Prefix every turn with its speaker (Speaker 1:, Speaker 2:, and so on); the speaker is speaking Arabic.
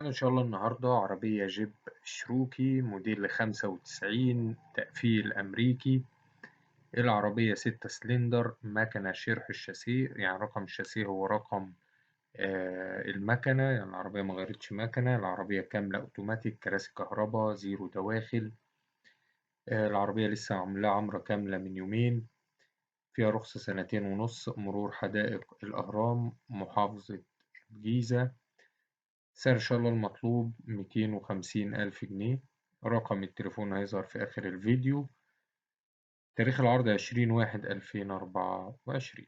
Speaker 1: إن شاء الله النهاردة عربية جيب شروكي موديل 95 تقفيل أمريكي. العربية 6 سلندر، مكنة شرح الشاسيه، يعني رقم الشاسيه هو رقم المكنة، يعني العربية مغيرتش مكنة. العربية كاملة أوتوماتيك، كراسي كهرباء، زيرو دواخل. العربية لسه عاملاها عمرة كاملة من يومين. فيها رخصة 2.5 سنين، مرور حدائق الأهرام، محافظة الجيزة. سعر إن شاء الله المطلوب 250,000 جنيه. رقم التليفون هيظهر في آخر الفيديو. تاريخ العرض 20/1/2024.